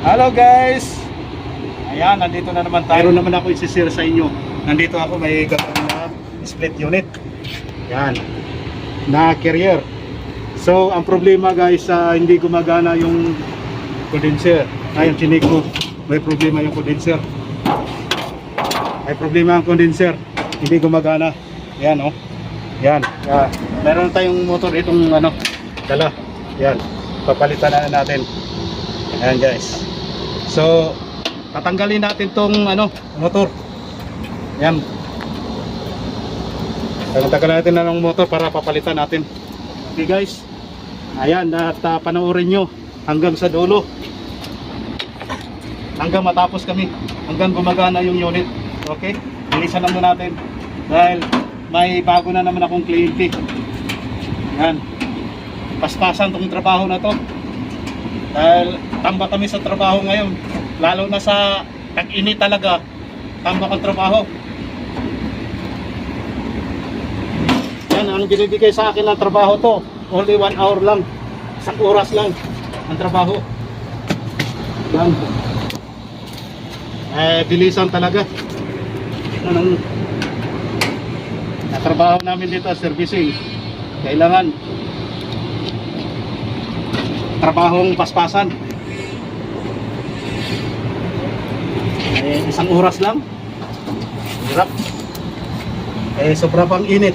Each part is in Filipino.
Hello guys! Ayan, nandito na naman tayo. Meron naman ako isi-share sa inyo. Nandito ako, may gagawin na split unit. Yan. Na carrier. So, ang problema guys, hindi gumagana yung condenser. Yung chinik ko. May problema yung condenser. May problema ang condenser. Hindi gumagana. Yan, oh. Yan. Meron tayong motor itong dala. Yan. Papalitan na natin. Ayan guys. So, tatanggalin natin tong motor. Yan. Tatanggalin natin na ng motor para papalitan natin. Okay guys. Ayan, at panoorin nyo hanggang sa dulo. Hanggang matapos kami. Hanggang gumagana yung unit. Okay? Bilisan lang muna natin. Dahil may bago na naman akong kliyente. Yan. Paspasan tong trabaho na to. Dahil tambak kami sa trabaho ngayon. Lalo na sa tag-init talaga. Tambak ang trabaho. Yan, ang binibigay sa akin ng trabaho to. Only 1 hour lang. 1 oras lang ang trabaho. Yan. Bilisan talaga. Ang trabaho namin dito, servicing. Kailangan trabahong paspasan. 1 oras lang. Hirap. Sobra pang init.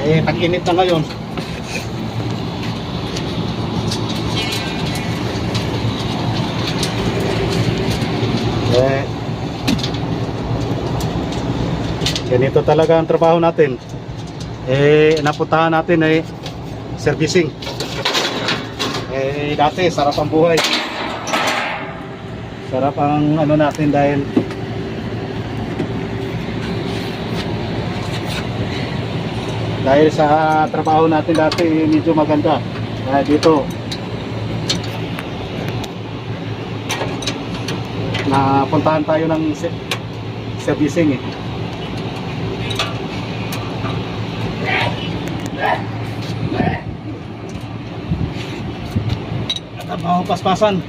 Tag-init na ngayon. Ganito talaga ang trabaho natin. Napuntahan natin servicing. Dati sarap ang buhay. Sarap ang natin dahil sa trabaho natin dati medyo maganda. Dito napuntahan tayo ng servicing trabaho paspasan.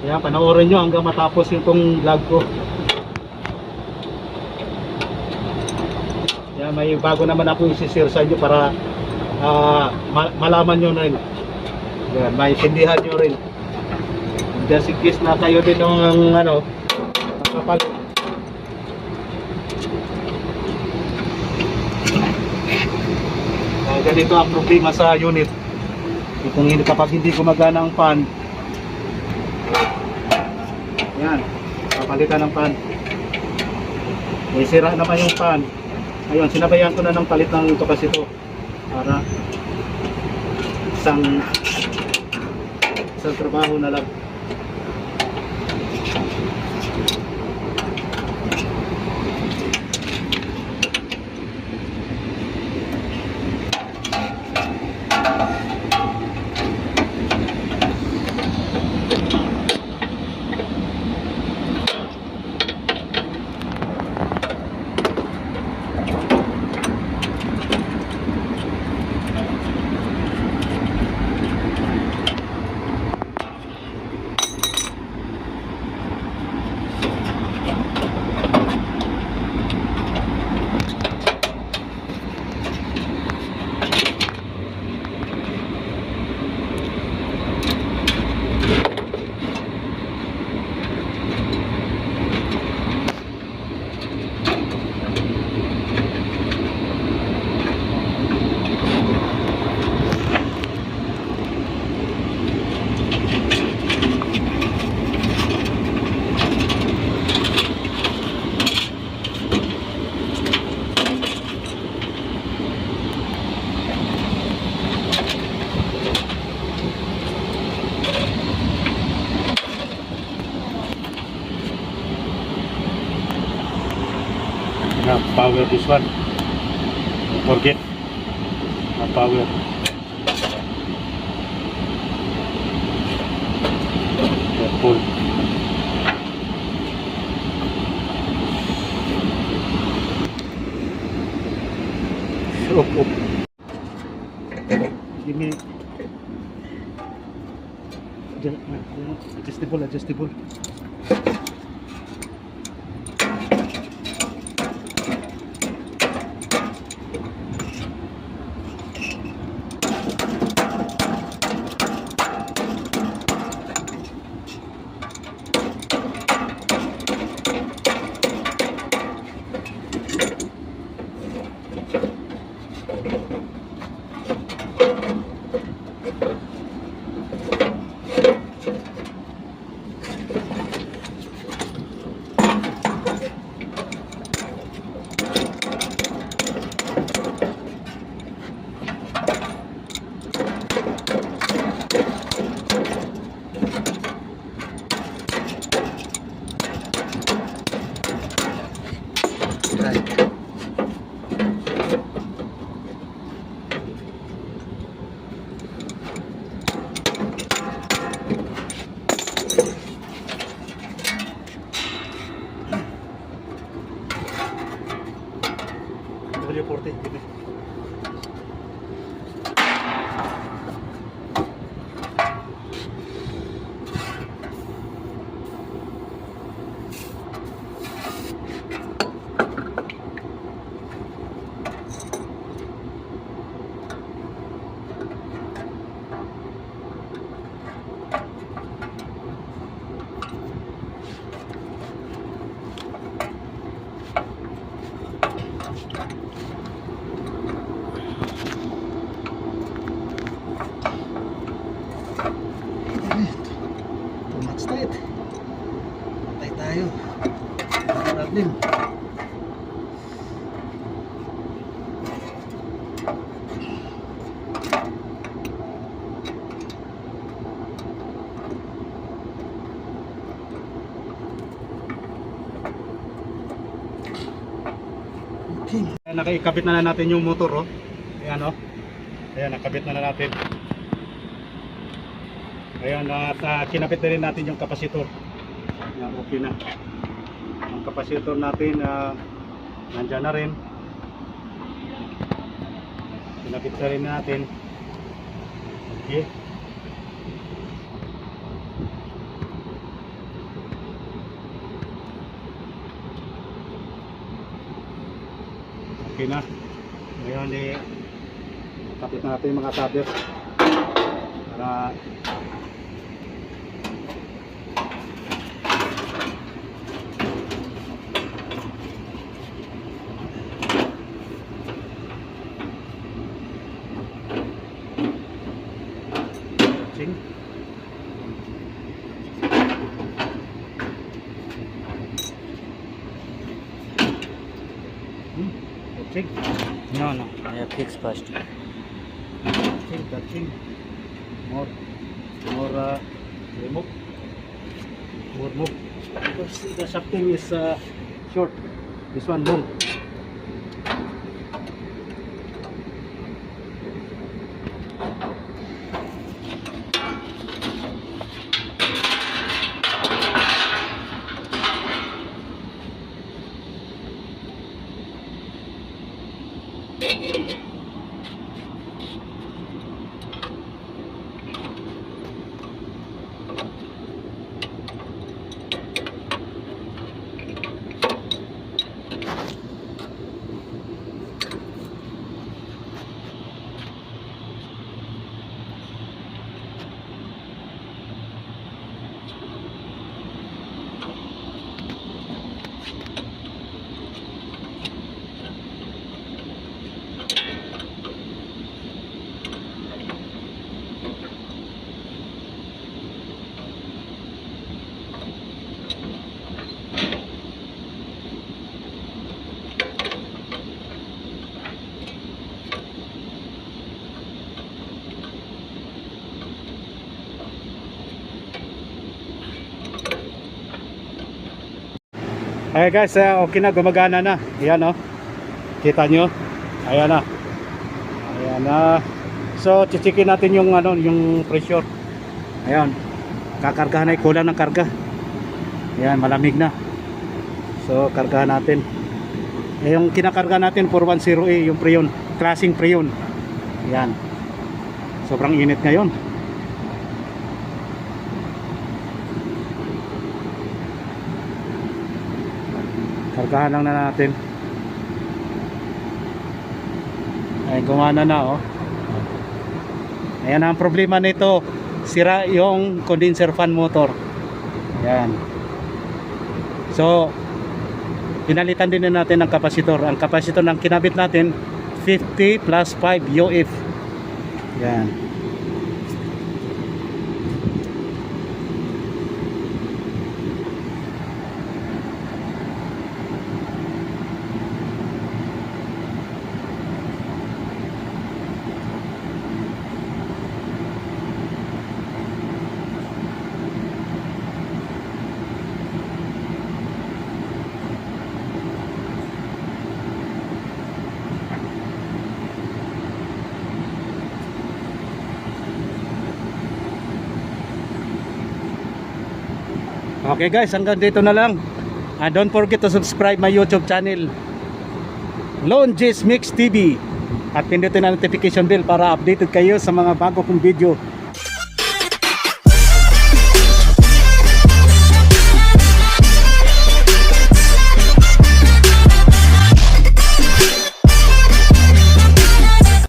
Kaya panoorin nyo hanggang matapos itong vlog ko. Kaya may bago naman ako isi-share sa inyo para malaman nyo rin. Yan, maintindihan nyo rin. Just in case na kayo din ng nakapalit. Ganito ang problema sa unit. Kapag hindi gumagana ang fan, yan, papalitan ng pan. Sira naman yung pan. Ayun, sinabayan ko na ng palit ng ito kasi ito para isang trabaho na lang. power this one. Forget power. Pull. Up. Give me adjustable. W40, gitu. Straight. Patay tayo. Problem. Okay. Nakikabit na natin yung motor, oh. Ayan, oh. Ayan, nakabit na natin. Ayan, at kinapit na rin natin yung kapasitor. Ayan, okay na. Ang kapasitor natin, nandyan na rin. Kinapit na rin natin. Okay. Okay na. Ngayon, kapit na natin yung mga solder. Para check. No, I have fixed first. Touching. More remove. More move. Because the shafting is short. This one long. Okay guys, okay na, gumagana na. Ayan oh. Kita nyo? Ayan na. Ayan na. So, chichikin natin yung yung pressure. Ayan. Kakargahan ay kulang ng karga. Ayan, malamig na. So, kargahan natin. Yung kinakarga natin 410A, yung Freon, klaseng Freon. Ayan. Sobrang init ngayon. Kargahan lang na natin. Ay, gumana na oh. Ayan ang problema nito. Sira yung condenser fan motor. Ayan. So, pinalitan din natin ang kapasitor. Ang kapasitor ng kinabit natin 50 plus 5 UF. Ayan. Okay guys, hanggang dito na lang. Don't forget to subscribe my YouTube channel, Lone J's Mix TV. At pindutin ang notification bell para updated kayo sa mga bago kong video